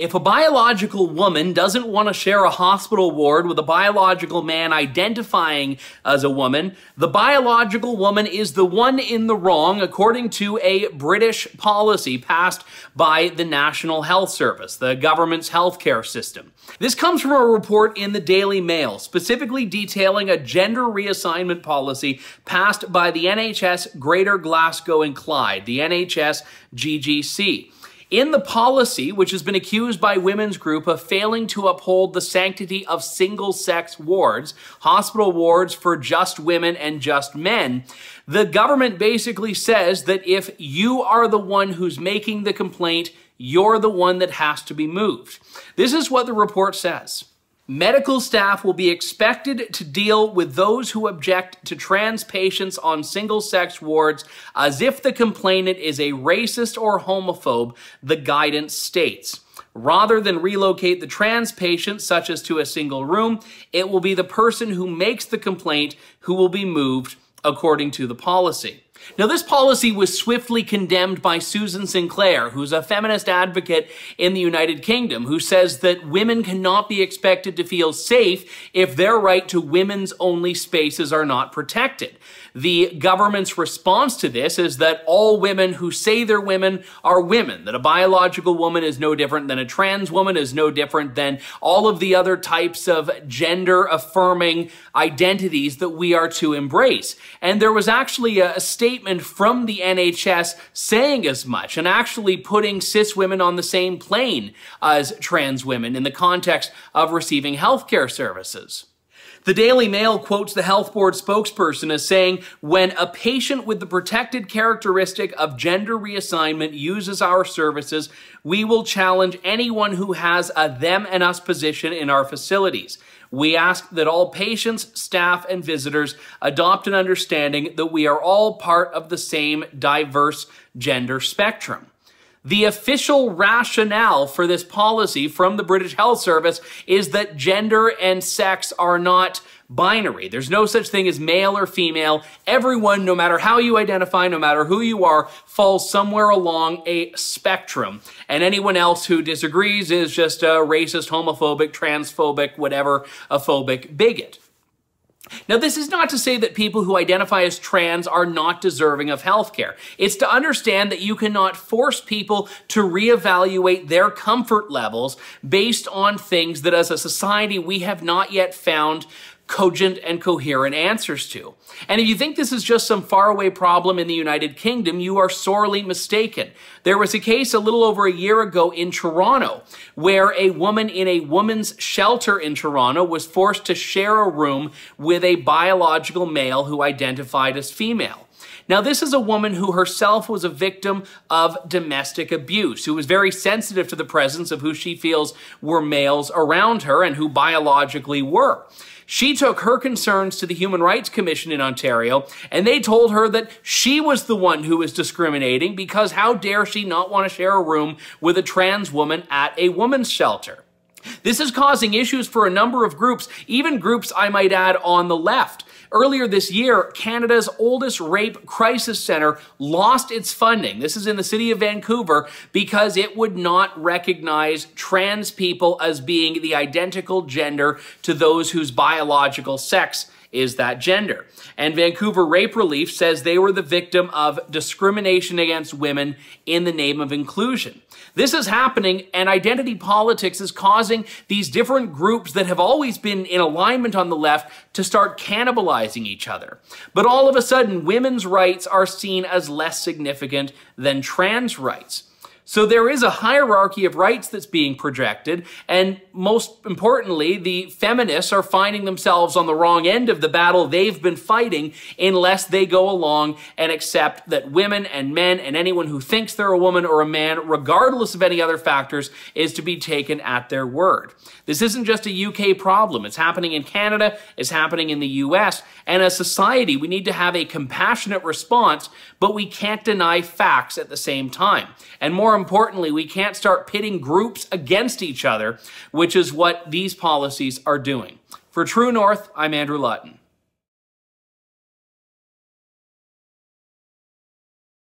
If a biological woman doesn't want to share a hospital ward with a biological man identifying as a woman, the biological woman is the one in the wrong, according to a British policy passed by the National Health Service, the government's healthcare system. This comes from a report in the Daily Mail, specifically detailing a gender reassignment policy passed by the NHS Greater Glasgow and Clyde, the NHS GGC. In the policy, which has been accused by women's group of failing to uphold the sanctity of single-sex wards, hospital wards for just women and just men, the government basically says that if you are the one who's making the complaint, you're the one that has to be moved. This is what the report says. Medical staff will be expected to deal with those who object to trans patients on single-sex wards as if the complainant is a racist or homophobe, the guidance states. Rather than relocate the trans patient, such as to a single room, it will be the person who makes the complaint who will be moved, according to the policy. Now, this policy was swiftly condemned by Susan Sinclair, who's a feminist advocate in the United Kingdom, who says that women cannot be expected to feel safe if their right to women's only spaces are not protected. The government's response to this is that all women who say they're women are women, that a biological woman is no different than a trans woman, is no different than all of the other types of gender-affirming identities that we are to embrace. And there was actually a statement from the NHS saying as much, and actually putting cis women on the same plane as trans women in the context of receiving healthcare services. The Daily Mail quotes the health board spokesperson as saying, "When a patient with the protected characteristic of gender reassignment uses our services, we will challenge anyone who has a them and us position in our facilities. We ask that all patients, staff, and visitors adopt an understanding that we are all part of the same diverse gender spectrum." The official rationale for this policy from the British Health Service is that gender and sex are not binary. There's no such thing as male or female. Everyone, no matter how you identify, no matter who you are, falls somewhere along a spectrum. And anyone else who disagrees is just a racist, homophobic, transphobic, whatever, a phobic bigot. Now, this is not to say that people who identify as trans are not deserving of healthcare. It's to understand that you cannot force people to reevaluate their comfort levels based on things that as a society we have not yet found cogent and coherent answers to. And if you think this is just some faraway problem in the United Kingdom, you are sorely mistaken. There was a case a little over a year ago in Toronto where a woman in a woman's shelter in Toronto was forced to share a room with a biological male who identified as female. Now, this is a woman who herself was a victim of domestic abuse, who was very sensitive to the presence of who she feels were males around her and who biologically were. She took her concerns to the Human Rights Commission in Ontario, and they told her that she was the one who was discriminating because how dare she not want to share a room with a trans woman at a woman's shelter. This is causing issues for a number of groups, even groups, I might add, on the left. Earlier this year, Canada's oldest rape crisis center lost its funding. This is in the city of Vancouver because it would not recognize trans people as being the identical gender to those whose biological sex is that gender. And Vancouver Rape Relief says they were the victim of discrimination against women in the name of inclusion. This is happening, and identity politics is causing these different groups that have always been in alignment on the left to start cannibalizing each other. But all of a sudden, women's rights are seen as less significant than trans rights. So there is a hierarchy of rights that's being projected, and most importantly, the feminists are finding themselves on the wrong end of the battle they've been fighting unless they go along and accept that women and men and anyone who thinks they're a woman or a man, regardless of any other factors, is to be taken at their word. This isn't just a UK problem. It's happening in Canada, it's happening in the US, and as a society, we need to have a compassionate response, but we can't deny facts at the same time. And more importantly, we can't start pitting groups against each other, which is what these policies are doing. For True North, I'm Andrew Lawton.